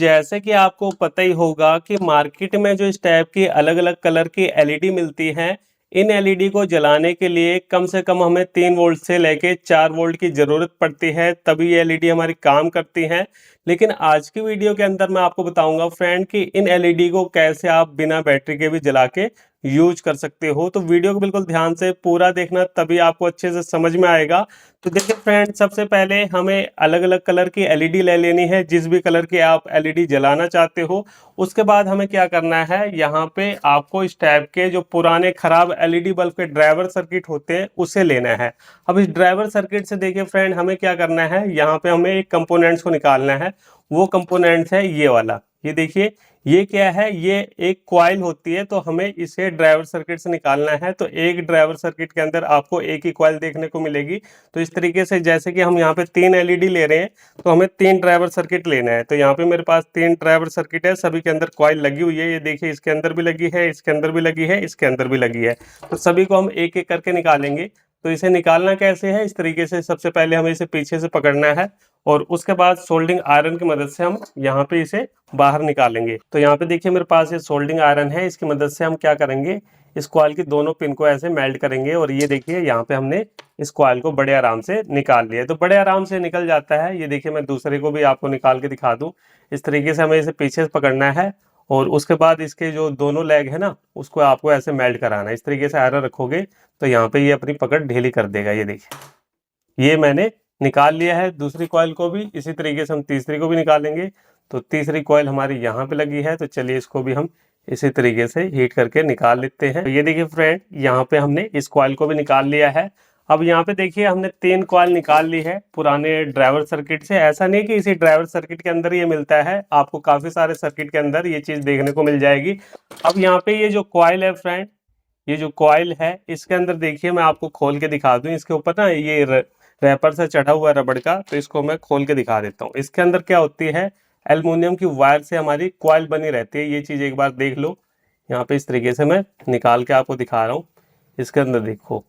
जैसे कि आपको पता ही होगा कि मार्केट में जो इस टाइप की अलग अलग कलर की एलईडी मिलती हैं, इन एलईडी को जलाने के लिए कम से कम हमें 3 वोल्ट से लेके 4 वोल्ट की ज़रूरत पड़ती है, तभी ये एलईडी हमारी काम करती हैं। लेकिन आज की वीडियो के अंदर मैं आपको बताऊंगा फ्रेंड कि इन एलईडी को कैसे आप बिना बैटरी के भी जला के यूज कर सकते हो। तो वीडियो को बिल्कुल ध्यान से पूरा देखना, तभी आपको अच्छे से समझ में आएगा। तो देखिए फ्रेंड, सबसे पहले हमें अलग अलग कलर की एलईडी ले लेनी है, जिस भी कलर की आप एलईडी जलाना चाहते हो। उसके बाद हमें क्या करना है, यहाँ पे आपको इस टाइप के जो पुराने खराब एलईडी बल्ब के ड्राइवर सर्किट होते हैं उसे लेना है। अब इस ड्राइवर सर्किट से देखिए फ्रेंड, हमें क्या करना है, यहाँ पे हमें एक कंपोनेंट्स को निकालना है। वो कंपोनेंट्स है ये वाला, ये देखिए ये क्या है, ये एक कॉइल होती है। तो हमें इसे ड्राइवर सर्किट से निकालना है। तो एक ड्राइवर सर्किट के अंदर आपको एक ही कॉइल देखने को मिलेगी। तो इस तरीके से जैसे कि हम यहाँ पे 3 एलईडी ले रहे हैं, तो हमें 3 ड्राइवर सर्किट लेना है। तो यहाँ पे मेरे पास 3 ड्राइवर सर्किट है, सभी के अंदर कॉइल लगी हुई है। ये देखिए इसके अंदर भी लगी है, इसके अंदर भी लगी है, इसके अंदर भी लगी है। तो सभी को हम एक एक करके निकालेंगे। तो इसे निकालना कैसे है, इस तरीके से सबसे पहले हमें इसे पीछे से पकड़ना है और उसके बाद सोल्डिंग आयरन की मदद से हम यहाँ पे इसे बाहर निकालेंगे। तो यहाँ पे देखिए मेरे पास ये सोल्डिंग आयरन है, इसकी मदद से हम क्या करेंगे, इस कॉइल की दोनों पिन को ऐसे मेल्ट करेंगे। और ये देखिए यहाँ पे हमने इस कॉइल को बड़े आराम से निकाल लिया। तो बड़े आराम से निकल जाता है। ये देखिए मैं दूसरे को भी आपको निकाल के दिखा दूं। इस तरीके से हमें इसे पीछे से पकड़ना है और उसके बाद इसके जो दोनों लेग है ना, उसको आपको ऐसे मेल्ट कराना है। इस तरीके से आयरन रखोगे तो यहाँ पे ये अपनी पकड़ ढीली कर देगा। ये देखिए ये मैंने निकाल लिया है। दूसरी कॉइल को भी इसी तरीके से हम तीसरी को भी निकालेंगे। तो तीसरी कॉइल हमारी यहाँ पे लगी है, तो चलिए इसको भी हम इसी तरीके से हीट करके निकाल लेते हैं। तो ये देखिए फ्रेंड, यहाँ पे हमने इस कॉइल को भी निकाल लिया है। अब यहाँ पे देखिए हमने 3 कॉइल निकाल ली है पुराने ड्राइवर सर्किट से। ऐसा नहीं कि इसी ड्राइवर सर्किट के अंदर ये मिलता है, आपको काफी सारे सर्किट के अंदर ये चीज देखने को मिल जाएगी। अब यहाँ पे ये जो कॉइल है फ्रेंड, ये जो कॉइल है इसके अंदर देखिए मैं आपको खोल के दिखा दूं। इसके ऊपर ना ये रैपर से चढ़ा हुआ है रबड़ का, तो इसको मैं खोल के दिखा देता हूँ। इसके अंदर क्या होती है, एल्युमिनियम की वायर से हमारी कॉइल बनी रहती है। ये चीज एक बार देख लो। यहाँ पे इस तरीके से मैं निकाल के आपको दिखा रहा हूँ। इसके अंदर देखो,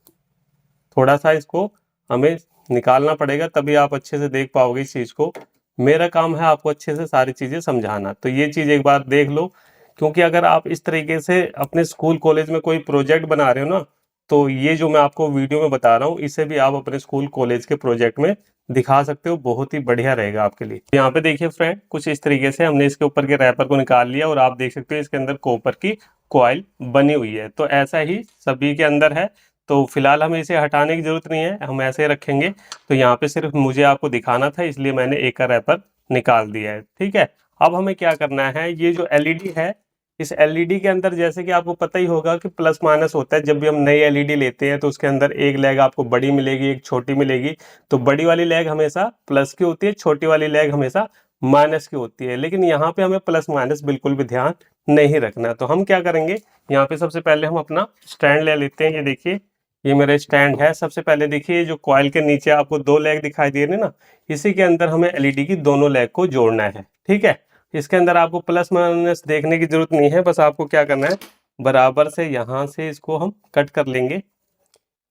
थोड़ा सा इसको हमें निकालना पड़ेगा, तभी आप अच्छे से देख पाओगे इस चीज को। मेरा काम है आपको अच्छे से सारी चीजें समझाना। तो ये चीज एक बार देख लो, क्योंकि अगर आप इस तरीके से अपने स्कूल कॉलेज में कोई प्रोजेक्ट बना रहे हो ना, तो ये जो मैं आपको वीडियो में बता रहा हूँ, इसे भी आप अपने स्कूल कॉलेज के प्रोजेक्ट में दिखा सकते हो। बहुत ही बढ़िया रहेगा आपके लिए। यहाँ पे देखिए फ्रेंड, कुछ इस तरीके से हमने इसके ऊपर के रैपर को निकाल लिया और आप देख सकते हो इसके अंदर कॉपर की कॉइल बनी हुई है। तो ऐसा ही सभी के अंदर है। तो फिलहाल हमें इसे हटाने की जरूरत नहीं है, हम ऐसे रखेंगे। तो यहाँ पे सिर्फ मुझे आपको दिखाना था, इसलिए मैंने एक का रैपर निकाल दिया है। ठीक है, अब हमें क्या करना है, ये जो एलईडी है, इस एलईडी के अंदर जैसे कि आपको पता ही होगा कि प्लस माइनस होता है। जब भी हम नई एलईडी लेते हैं तो उसके अंदर एक लेग आपको बड़ी मिलेगी, एक छोटी मिलेगी। तो बड़ी वाली लेग हमेशा प्लस की होती है, छोटी वाली लेग हमेशा माइनस की होती है। लेकिन यहाँ पे हमें प्लस माइनस बिल्कुल भी ध्यान नहीं रखना। तो हम क्या करेंगे, यहाँ पे सबसे पहले हम अपना स्टैंड ले लेते हैं। ये देखिए ये मेरा स्टैंड है। सबसे पहले देखिए जो कॉइल के नीचे आपको 2 लेग दिखाई दे रहे हैं ना, इसी के अंदर हमें एलईडी की दोनों लेग को जोड़ना है। ठीक है, इसके अंदर आपको प्लस माइनस देखने की जरूरत नहीं है, बस आपको क्या करना है, बराबर से यहाँ से इसको हम कट कर लेंगे।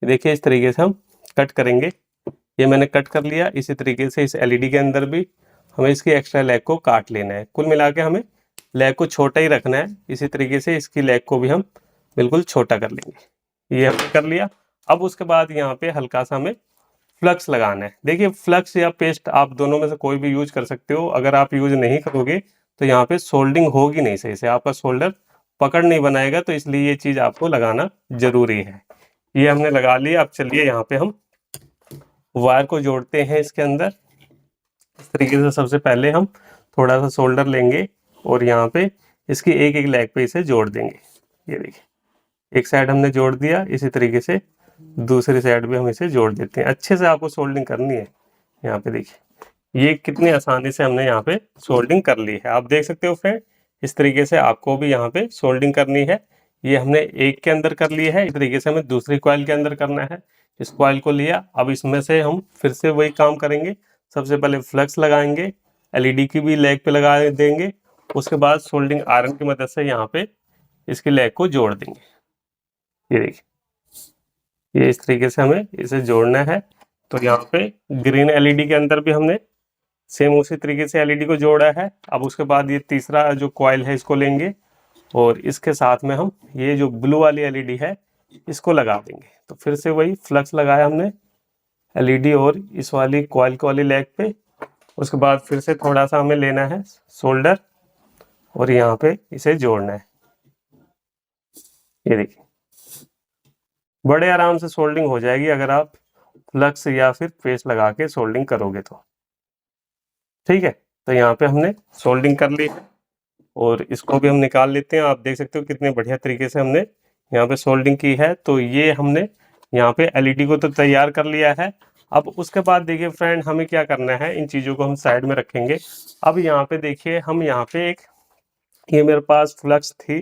देखिए इस तरीके से हम कट करेंगे। ये मैंने कट कर लिया। इसी तरीके से इस एलईडी के अंदर भी हमें इसकी एक्स्ट्रा लेग को काट लेना है। कुल मिला के हमें लेग को छोटा ही रखना है। इसी तरीके से इसकी लेग को भी हम बिल्कुल छोटा कर लेंगे। ये हमने कर लिया। अब उसके बाद यहाँ पे हल्का सा हमें फ्लक्स लगाना है। देखिए फ्लक्स या पेस्ट आप दोनों में से कोई भी यूज कर सकते हो। अगर आप यूज नहीं करोगे तो यहाँ पे सोल्डिंग होगी नहीं सही से, आपका सोल्डर पकड़ नहीं बनाएगा। तो इसलिए ये चीज आपको लगाना जरूरी है। ये हमने लगा लिया। अब चलिए यहाँ पे हम वायर को जोड़ते हैं इसके अंदर। इस तरीके से सबसे पहले हम थोड़ा सा सोल्डर लेंगे और यहाँ पे इसकी एक एक लेग पे इसे जोड़ देंगे। ये देखिए एक साइड हमने जोड़ दिया, इसी तरीके से दूसरी साइड भी हम इसे जोड़ देते हैं। अच्छे से आपको सोल्डिंग करनी है। यहाँ पे देखिए ये कितनी आसानी से हमने यहाँ पे सोल्डिंग कर ली है, आप देख सकते हो फ्रेंड। इस तरीके से आपको भी यहाँ पे सोल्डिंग करनी है। ये हमने एक के अंदर कर ली है, इस तरीके से हमें दूसरी कॉइल के अंदर करना है। इस कॉइल को लिया, अब इसमें से हम फिर से वही काम करेंगे। सबसे पहले फ्लक्स लगाएंगे, एलईडी की भी लेग पे लगा देंगे। उसके बाद सोल्डिंग आयरन की मदद से यहाँ पे इसकी लेग को जोड़ देंगे। ये देखिए ये इस तरीके से हमें इसे जोड़ना है। तो यहाँ पे ग्रीन एलईडी के अंदर भी हमने सेम उसी तरीके से एलईडी को जोड़ा है। अब उसके बाद ये तीसरा जो कॉइल है इसको लेंगे और इसके साथ में हम ये जो ब्लू वाली एलईडी है इसको लगा देंगे। तो फिर से वही फ्लक्स लगाया हमने एलईडी और इस वाली कॉइल को वाली लेग पे। उसके बाद फिर से थोड़ा सा हमें लेना है सोल्डर और यहाँ पे इसे जोड़ना है। ये देखिए बड़े आराम से सोल्डिंग हो जाएगी अगर आप फ्लक्स या फिर फेस लगा के सोल्डिंग करोगे तो। ठीक है, तो यहाँ पे हमने सोल्डिंग कर ली और इसको भी हम निकाल लेते हैं। आप देख सकते हो कितने बढ़िया तरीके से हमने यहाँ पे सोल्डिंग की है। तो ये हमने यहाँ पे एलईडी को तो तैयार कर लिया है। अब उसके बाद देखिए फ्रेंड हमें क्या करना है, इन चीज़ों को हम साइड में रखेंगे। अब यहाँ पे देखिए हम यहाँ पे एक, ये मेरे पास फ्लक्स थी,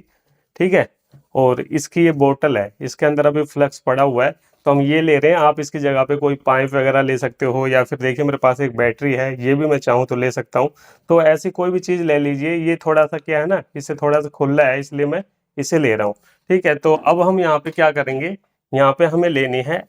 ठीक है, और इसकी ये बोतल है, इसके अंदर अभी फ्लक्स पड़ा हुआ है तो हम ये ले रहे हैं। आप इसकी जगह पे कोई पाइप वगैरह ले सकते हो या फिर देखिए मेरे पास एक बैटरी है, ये भी मैं चाहूँ तो ले सकता हूँ। तो ऐसी कोई भी चीज़ ले लीजिए। ये थोड़ा सा क्या है ना, इससे थोड़ा सा खुला है इसलिए मैं इसे ले रहा हूँ। ठीक है, तो अब हम यहाँ पे क्या करेंगे, यहाँ पे हमें लेनी है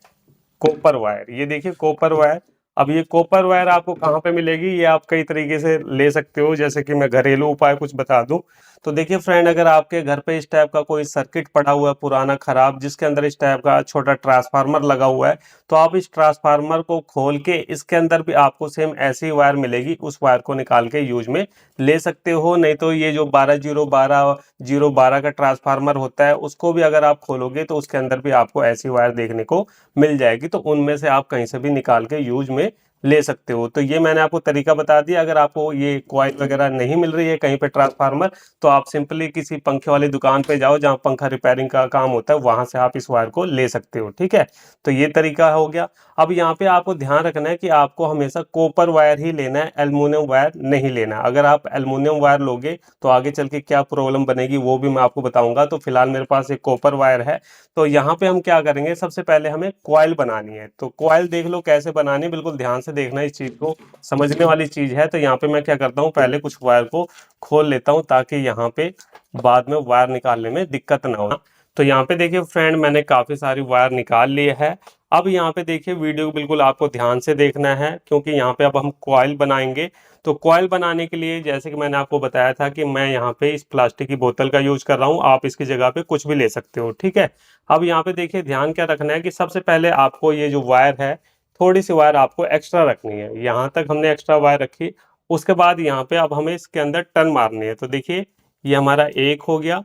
कॉपर वायर। ये देखिए कॉपर वायर। अब ये कॉपर वायर आपको कहाँ पे मिलेगी, ये आप कई तरीके से ले सकते हो। जैसे कि मैं घरेलू उपाय कुछ बता दूं तो देखिए फ्रेंड, अगर आपके घर पे इस टाइप का कोई सर्किट पड़ा हुआ है पुराना खराब, जिसके अंदर इस टाइप का छोटा ट्रांसफार्मर लगा हुआ है, तो आप इस ट्रांसफार्मर को खोल के इसके अंदर भी आपको सेम ऐसी वायर मिलेगी, उस वायर को निकाल के यूज में ले सकते हो। नहीं तो ये जो 12 0 12 0 12 का ट्रांसफार्मर होता है उसको भी अगर आप खोलोगे तो उसके अंदर भी आपको ऐसी वायर देखने को मिल जाएगी। तो उनमें से आप कहीं से भी निकाल के यूज में ले सकते हो। तो ये मैंने आपको तरीका बता दिया। अगर आपको ये कॉइल वगैरह नहीं मिल रही है कहीं पे ट्रांसफार्मर, तो आप सिंपली किसी पंखे वाली दुकान पे जाओ जहाँ पंखा रिपेयरिंग का काम होता है, वहां से आप इस वायर को ले सकते हो। ठीक है, तो ये तरीका हो गया। अब यहाँ पे आपको ध्यान रखना है कि आपको हमेशा कॉपर वायर ही लेना है, एल्युमिनियम वायर नहीं लेना। अगर आप एल्युमिनियम वायर लोगे तो आगे चल के क्या प्रॉब्लम बनेगी वो भी मैं आपको बताऊंगा। तो फिलहाल मेरे पास एक कॉपर वायर है। तो यहाँ पे हम क्या करेंगे, सबसे पहले हमें कॉइल बनानी है। तो कॉइल देख लो कैसे बनानी है, बिल्कुल ध्यान से देखना, इस चीज को समझने वाली चीज है। तो यहाँ पे मैं क्या करता हूँ, पहले कुछ वायर को खोल लेता हूँ ताकि यहाँ पे बाद में वायर निकालने में दिक्कत ना हो। तो यहाँ पे देखिए फ्रेंड, मैंने काफी सारी वायर निकाल ली है। अब यहाँ पे देखिए वीडियो को बिल्कुल आपको ध्यान से देखना है, क्योंकि यहाँ पे अब हम कॉइल बनाएंगे। तो कॉइल बनाने के लिए जैसे कि मैंने आपको बताया था कि मैं यहाँ पे इस प्लास्टिक की बोतल का यूज कर रहा हूँ, आप इसकी जगह पे कुछ भी ले सकते हो। ठीक है, अब यहाँ पे देखिए ध्यान क्या रखना है कि सबसे पहले आपको ये जो वायर है, थोड़ी सी वायर आपको एक्स्ट्रा रखनी है। यहाँ तक हमने एक्स्ट्रा वायर रखी। उसके बाद यहाँ पे अब हमें इसके अंदर टर्न मारनी है। तो देखिए ये हमारा एक हो गया,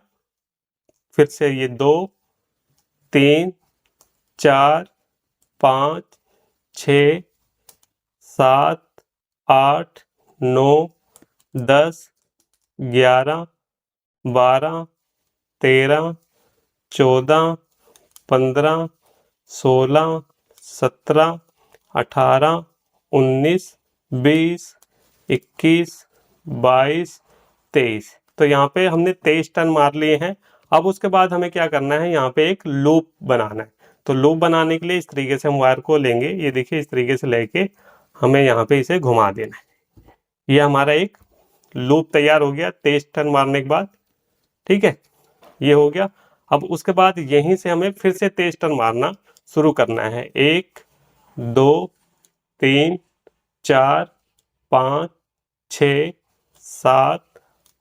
फिर से ये 2 3 4 5 6 7 8 9 10 11 12 13 14 15 16 17 18 19 20 21 22 23। तो यहाँ पे हमने 23 टर्न मार लिए हैं। अब उसके बाद हमें क्या करना है, यहाँ पे एक लूप बनाना है। तो लूप बनाने के लिए इस तरीके से हम वायर को लेंगे, ये देखिए इस तरीके से लेके हमें यहाँ पे इसे घुमा देना है। ये हमारा एक लूप तैयार हो गया 23 टर्न मारने के बाद। ठीक है, ये हो गया। अब उसके बाद यहीं से हमें फिर से 23 टर्न मारना शुरू करना है। 1 2 3 4 5 6 7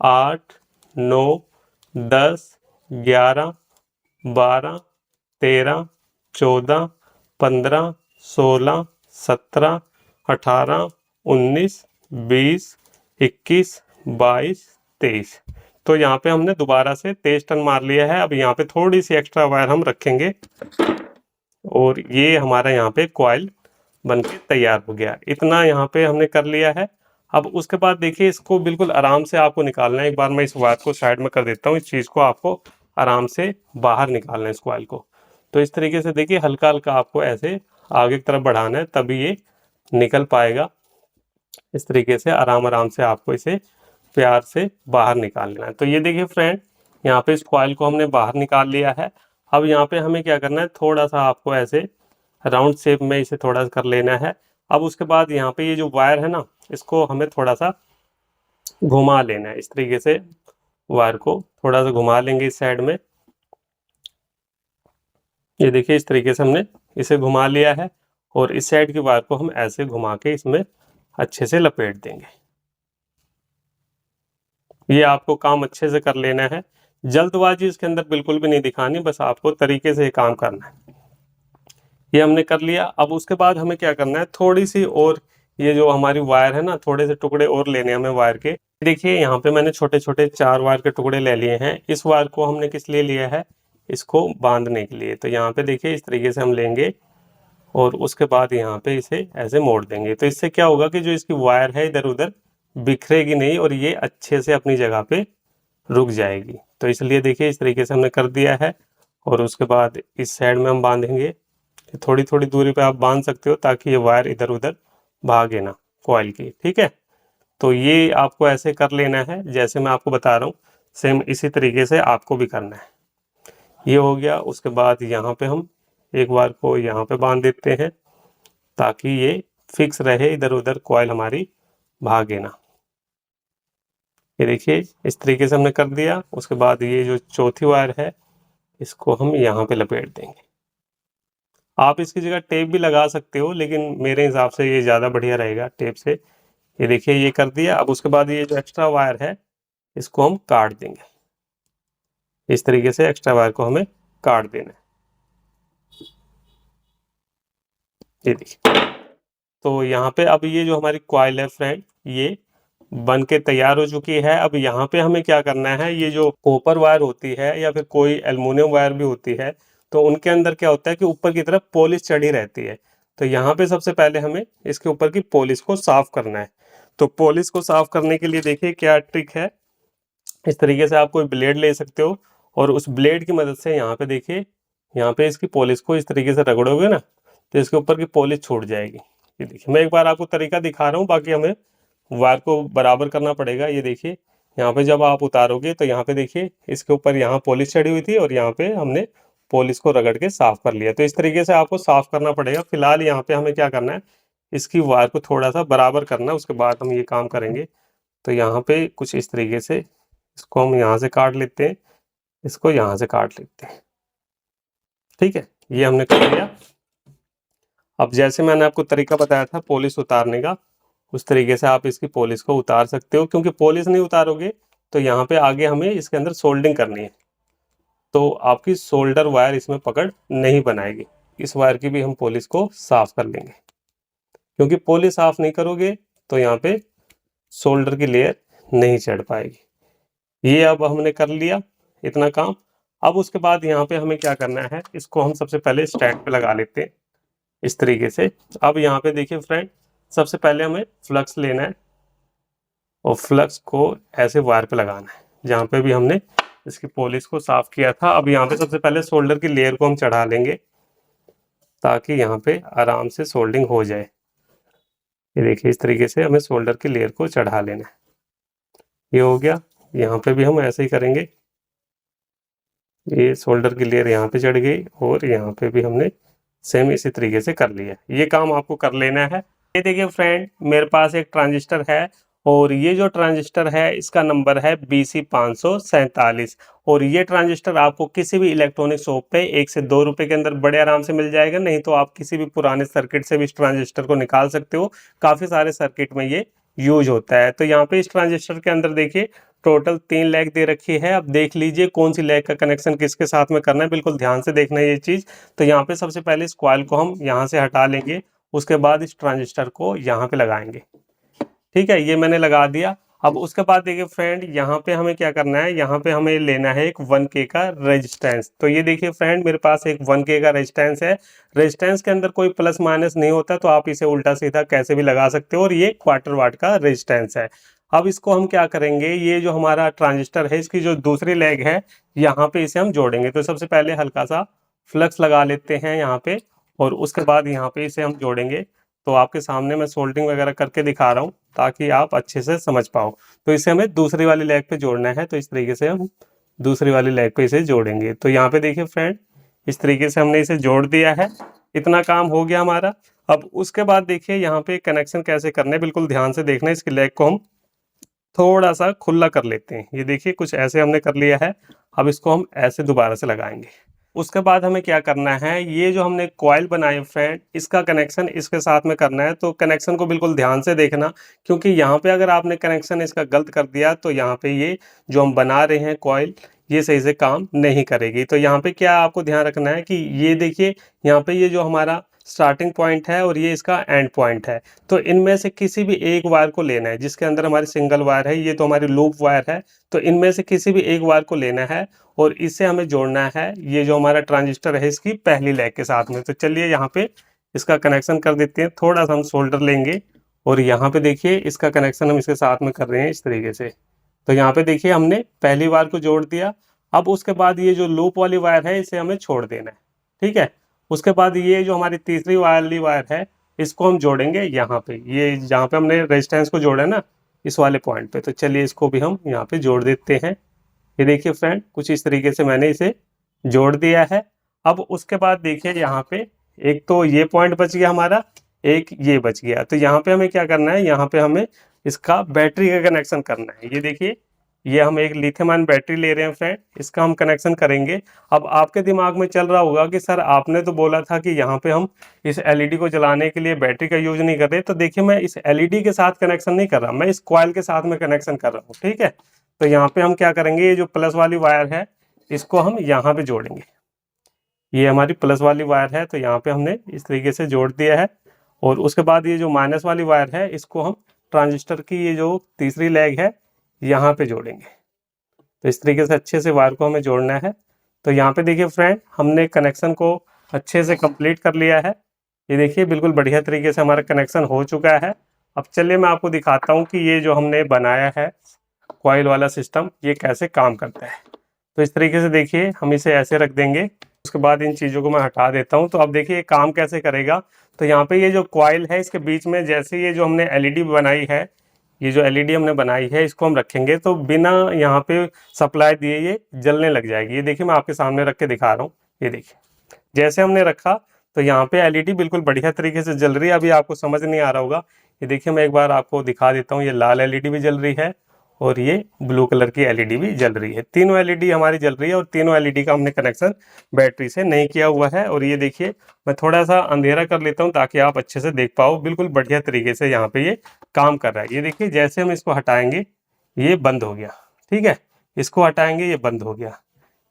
8 9 10 11 12 13 14 15 16 17 18 19 20 21 22 23। तो यहाँ पे हमने दोबारा से 23 टर्न मार लिया है। अब यहाँ पे थोड़ी सी एक्स्ट्रा वायर हम रखेंगे और ये हमारा यहाँ पे कॉइल बनके तैयार हो गया। इतना यहाँ पे हमने कर लिया है। अब उसके बाद देखिए इसको बिल्कुल आराम से आपको निकालना है। एक बार मैं इस वायर को साइड में कर देता हूँ। इस चीज़ को आपको आराम से बाहर निकालना है, इस कॉइल को। तो इस तरीके से देखिए हल्का हल्का आपको ऐसे आगे की तरफ बढ़ाना है, तभी ये निकल पाएगा। इस तरीके से आराम आराम से आपको इसे प्यार से बाहर निकाल लेना है। तो ये देखिए फ्रेंड, यहाँ पे इस कॉइल को हमने बाहर निकाल लिया है। अब यहाँ पे हमें क्या करना है, थोड़ा सा आपको ऐसे राउंड शेप में इसे थोड़ा सा कर लेना है। अब उसके बाद यहाँ पे ये जो वायर है ना, इसको हमें थोड़ा सा घुमा लेना है। इस तरीके से वायर को थोड़ा सा घुमा लेंगे इस साइड में। ये देखिए इस तरीके से हमने इसे घुमा लिया है और इस साइड की वायर को हम ऐसे घुमा के इसमें अच्छे से लपेट देंगे। ये आपको काम अच्छे से कर लेना है, जल्दबाजी इसके अंदर बिल्कुल भी नहीं दिखानी, बस आपको तरीके से ये काम करना है। ये हमने कर लिया। अब उसके बाद हमें क्या करना है, थोड़ी सी और ये जो हमारी वायर है ना, थोड़े से टुकड़े और लेने हैं हमें वायर के। देखिए यहाँ पे मैंने छोटे छोटे 4 वायर के टुकड़े ले लिए हैं। इस वायर को हमने किस लिए लिया है, इसको बांधने के लिए। तो यहाँ पे देखिए इस तरीके से हम लेंगे और उसके बाद यहाँ पे इसे ऐसे मोड़ देंगे। तो इससे क्या होगा कि जो इसकी वायर है इधर उधर बिखरेगी नहीं और ये अच्छे से अपनी जगह पे रुक जाएगी। तो इसलिए देखिए इस तरीके से हमने कर दिया है। और उसके बाद इस साइड में हम बांधेंगे, थोड़ी थोड़ी दूरी पे आप बांध सकते हो ताकि ये वायर इधर उधर भागे ना कॉइल की, ठीक है। तो ये आपको ऐसे कर लेना है जैसे मैं आपको बता रहा हूँ, सेम इसी तरीके से आपको भी करना है। ये हो गया। उसके बाद यहाँ पे हम एक वायर को यहाँ पे बांध देते हैं ताकि ये फिक्स रहे, इधर उधर कॉइल हमारी भागे ना। ये देखिए इस तरीके से हमने कर दिया। उसके बाद ये जो चौथी वायर है इसको हम यहाँ पे लपेट देंगे। आप इसकी जगह टेप भी लगा सकते हो, लेकिन मेरे हिसाब से ये ज़्यादा बढ़िया रहेगा टेप से। ये देखिए ये कर दिया। अब उसके बाद ये जो एक्स्ट्रा वायर है इसको हम काट देंगे। इस तरीके से एक्स्ट्रा वायर को हमें काट देना है। ये देखिए, तो यहाँ पे अब ये जो हमारी कॉइल है फ्रेंड, ये बन के तैयार हो चुकी है। अब यहाँ पे हमें क्या करना है, ये जो कॉपर वायर होती है या फिर कोई एल्युमिनियम वायर भी होती है, तो उनके अंदर क्या होता है कि ऊपर की तरफ पॉलिश चढ़ी रहती है। तो यहाँ पे सबसे पहले हमें इसके ऊपर की पॉलिश को साफ करना है। तो पॉलिश को साफ करने के लिए देखिए क्या ट्रिक है। इस तरीके से आप कोई ब्लेड ले सकते हो और उस ब्लेड की मदद से यहाँ पे देखिए, यहाँ पे इसकी पॉलिश को इस तरीके से रगड़ोगे ना तो इसके ऊपर की पॉलिश छूट जाएगी। ये देखिए मैं एक बार आपको तरीका दिखा रहा हूँ, बाकी हमें वायर को बराबर करना पड़ेगा। ये देखिए यहाँ पे जब आप उतारोगे तो यहाँ पे देखिए इसके ऊपर यहाँ पॉलिश चढ़ी हुई थी और यहाँ पे हमने पॉलिश को रगड़ के साफ कर लिया। तो इस तरीके से आपको साफ करना पड़ेगा। फिलहाल यहाँ पे हमें क्या करना है, इसकी वायर को थोड़ा सा बराबर करना है, उसके बाद हम ये काम करेंगे। तो यहाँ पे कुछ इस तरीके से इसको हम यहाँ से काट लेते हैं, इसको यहाँ से काट लेते हैं, ठीक है। ये हमने कर लिया। अब जैसे मैंने आपको तरीका बताया था पॉलिश उतारने का, उस तरीके से आप इसकी पॉलिश को उतार सकते हो। क्योंकि पॉलिश नहीं उतारोगे तो यहाँ पे आगे हमें इसके अंदर सोल्डिंग करनी है, तो आपकी सोल्डर वायर इसमें पकड़ नहीं बनाएगी। इस वायर की भी हम पॉलिश को साफ कर लेंगे, क्योंकि पॉलिश साफ नहीं करोगे तो यहाँ पे सोल्डर की लेयर नहीं चढ़ पाएगी। ये अब हमने कर लिया इतना काम। अब उसके बाद यहाँ पे हमें क्या करना है, इसको हम सबसे पहले स्टैंड पे लगा लेते हैं इस तरीके से। अब यहाँ पे देखिए फ्रेंड, सबसे पहले हमें फ्लक्स लेना है और फ्लक्स को ऐसे वायर पे लगाना है जहाँ पे भी हमने इसकी पॉलिश को साफ किया था। अब यहाँ पे सबसे पहले सोल्डर की लेयर को हम चढ़ा लेंगे ताकि यहाँ पे आराम से सोल्डिंग हो जाए। ये देखिए इस तरीके से हमें सोल्डर की लेयर को चढ़ा लेना है। ये हो गया। यहाँ पे भी हम ऐसे ही करेंगे। ये सोल्डर की लेयर यहाँ पे चढ़ गई और यहाँ पे भी हमने सेम इसी तरीके से कर लिया। ये काम आपको कर लेना है। ये देखिए फ्रेंड, मेरे पास एक ट्रांजिस्टर है और ये जो ट्रांजिस्टर है इसका नंबर है BC547 और ये ट्रांजिस्टर आपको किसी भी इलेक्ट्रॉनिक शॉप पे 1 से 2 रुपए के अंदर बड़े आराम से मिल जाएगा। नहीं तो आप किसी भी पुराने सर्किट से भी इस ट्रांजिस्टर को निकाल सकते हो। काफ़ी सारे सर्किट में ये यूज होता है। तो यहाँ पे इस ट्रांजिस्टर के अंदर देखिए टोटल 3 लैग दे रखी है। अब देख लीजिए कौन सी लैग का कनेक्शन किसके साथ में करना है, बिल्कुल ध्यान से देखना है ये चीज़। तो यहाँ पे सबसे पहले इस कॉइल को हम यहाँ से हटा लेंगे, उसके बाद इस ट्रांजिस्टर को यहाँ पे लगाएंगे, ठीक है। ये मैंने लगा दिया। अब उसके बाद देखिए फ्रेंड, यहाँ पे हमें क्या करना है, यहाँ पे हमें लेना है एक 1K का रेजिस्टेंस। तो ये देखिए फ्रेंड, मेरे पास एक 1K का रेजिस्टेंस है। रेजिस्टेंस के अंदर कोई प्लस माइनस नहीं होता, तो आप इसे उल्टा सीधा कैसे भी लगा सकते हो और ये क्वार्टर वाट का रेजिस्टेंस है। अब इसको हम क्या करेंगे, ये जो हमारा ट्रांजिस्टर है इसकी जो दूसरी लेग है यहाँ पे इसे हम जोड़ेंगे। तो सबसे पहले हल्का सा फ्लक्स लगा लेते हैं यहाँ पे और उसके बाद यहाँ पे इसे हम जोड़ेंगे। तो आपके सामने मैं सोल्डरिंग वगैरह करके दिखा रहा हूँ ताकि आप अच्छे से समझ पाओ। तो इसे हमें दूसरी वाली लेग पे जोड़ना है, तो इस तरीके से हम दूसरी वाली लेग पे इसे जोड़ेंगे। तो यहाँ पे देखिए फ्रेंड, इस तरीके से हमने इसे जोड़ दिया है। इतना काम हो गया हमारा। अब उसके बाद देखिए यहाँ पे कनेक्शन कैसे करना है, बिल्कुल ध्यान से देखना है। इसकी लेग को हम थोड़ा सा खुला कर लेते हैं। ये देखिए कुछ ऐसे हमने कर लिया है। अब इसको हम ऐसे दोबारा से लगाएंगे। उसके बाद हमें क्या करना है, ये जो हमने कॉइल बनाए फ्रेंड, इसका कनेक्शन इसके साथ में करना है। तो कनेक्शन को बिल्कुल ध्यान से देखना, क्योंकि यहाँ पे अगर आपने कनेक्शन इसका गलत कर दिया तो यहाँ पे ये जो हम बना रहे हैं कॉइल, ये सही से काम नहीं करेगी। तो यहाँ पे क्या आपको ध्यान रखना है कि ये देखिए, यहाँ पे ये जो हमारा स्टार्टिंग पॉइंट है और ये इसका एंड पॉइंट है। तो इनमें से किसी भी एक वायर को लेना है, जिसके अंदर हमारी सिंगल वायर है, ये तो हमारी लूप वायर है। तो इनमें से किसी भी एक वायर को लेना है और इसे हमें जोड़ना है ये जो हमारा ट्रांजिस्टर है इसकी पहली लेग के साथ में। तो चलिए यहाँ पे इसका कनेक्शन कर देते हैं। थोड़ा सा हम सोल्डर लेंगे और यहाँ पे देखिए इसका कनेक्शन हम इसके साथ में कर रहे हैं इस तरीके से। तो यहाँ पे देखिए हमने पहली वायर को जोड़ दिया। अब उसके बाद ये जो लूप वाली वायर है इसे हमें छोड़ देना है, ठीक है। उसके बाद ये जो हमारी तीसरी वाली वायर है इसको हम जोड़ेंगे यहाँ पे, ये जहाँ पे हमने रेजिस्टेंस को जोड़ा है ना, इस वाले पॉइंट पे। तो चलिए इसको भी हम यहाँ पे जोड़ देते हैं। ये देखिए फ्रेंड, कुछ इस तरीके से मैंने इसे जोड़ दिया है। अब उसके बाद देखिए यहाँ पे एक तो ये पॉइंट बच गया हमारा, एक ये बच गया। तो यहाँ पे हमें क्या करना है, यहाँ पे हमें इसका बैटरी का कनेक्शन करना है। ये देखिए, ये हम एक लिथियम आयन बैटरी ले रहे हैं फ्रेंड, इसका हम कनेक्शन करेंगे। अब आपके दिमाग में चल रहा होगा कि सर आपने तो बोला था कि यहाँ पे हम इस एलईडी को जलाने के लिए बैटरी का यूज नहीं कर रहे। तो देखिए मैं इस एलईडी के साथ कनेक्शन नहीं कर रहा, मैं इस कॉइल के साथ में कनेक्शन कर रहा हूँ, ठीक है। तो यहाँ पे हम क्या करेंगे, ये जो प्लस वाली वायर है इसको हम यहाँ पे जोड़ेंगे। ये हमारी प्लस वाली वायर है, तो यहाँ पे हमने इस तरीके से जोड़ दिया है। और उसके बाद ये जो माइनस वाली वायर है इसको हम ट्रांजिस्टर की ये जो तीसरी लेग है यहाँ पे जोड़ेंगे। तो इस तरीके से अच्छे से वायर को हमें जोड़ना है। तो यहाँ पे देखिए फ्रेंड, हमने कनेक्शन को अच्छे से कंप्लीट कर लिया है। ये देखिए बिल्कुल बढ़िया तरीके से हमारा कनेक्शन हो चुका है। अब चलिए मैं आपको दिखाता हूँ कि ये जो हमने बनाया है कॉइल वाला सिस्टम, ये कैसे काम करता है। तो इस तरीके से देखिए हम इसे ऐसे रख देंगे। उसके बाद इन चीज़ों को मैं हटा देता हूँ। तो अब देखिए ये काम कैसे करेगा। तो यहाँ पे ये जो कॉइल है इसके बीच में जैसे ये जो हमने एलईडी बनाई है, ये जो एलईडी हमने बनाई है इसको हम रखेंगे तो बिना यहाँ पे सप्लाई दिए ये जलने लग जाएगी। ये देखिए मैं आपके सामने रख के दिखा रहा हूँ। ये देखिए जैसे हमने रखा तो यहाँ पे एलईडी बिल्कुल बढ़िया तरीके से जल रही है। अभी आपको समझ नहीं आ रहा होगा, ये देखिए मैं एक बार आपको दिखा देता हूँ। ये लाल एलईडी भी जल रही है और ये ब्लू कलर की एलईडी भी जल रही है। तीनों एलईडी हमारी जल रही है और तीनों एलईडी का हमने कनेक्शन बैटरी से नहीं किया हुआ है। और ये देखिए मैं थोड़ा सा अंधेरा कर लेता हूँ ताकि आप अच्छे से देख पाओ। बिल्कुल बढ़िया तरीके से यहाँ पे ये काम कर रहा है। ये देखिए जैसे हम इसको हटाएंगे ये बंद हो गया, ठीक है। इसको हटाएंगे ये बंद हो गया,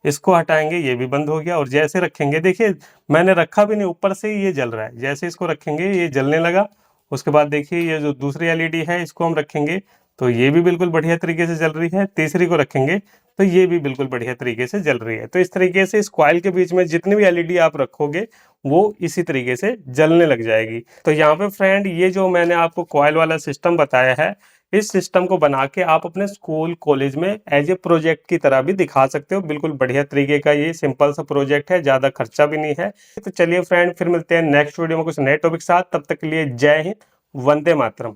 इसको हटाएंगे ये भी बंद हो गया। और जैसे रखेंगे देखिए मैंने रखा भी नहीं, ऊपर से ही ये जल रहा है। जैसे इसको रखेंगे ये जलने लगा। उसके बाद देखिए ये जो दूसरी एलईडी है इसको हम रखेंगे तो ये भी बिल्कुल बढ़िया तरीके से जल रही है। तीसरी को रखेंगे तो ये भी बिल्कुल बढ़िया तरीके से जल रही है। तो इस तरीके से इस कॉइल के बीच में जितनी भी एलईडी आप रखोगे वो इसी तरीके से जलने लग जाएगी। तो यहाँ पे फ्रेंड ये जो मैंने आपको कॉइल वाला सिस्टम बताया है, इस सिस्टम को बना के आप अपने स्कूल कॉलेज में एज ए प्रोजेक्ट की तरह भी दिखा सकते हो। बिल्कुल बढ़िया तरीके का ये सिंपल सा प्रोजेक्ट है, ज़्यादा खर्चा भी नहीं है। तो चलिए फ्रेंड फिर मिलते हैं नेक्स्ट वीडियो में कुछ नए टॉपिक के साथ। तब तक के लिए जय हिंद, वंदे मातरम।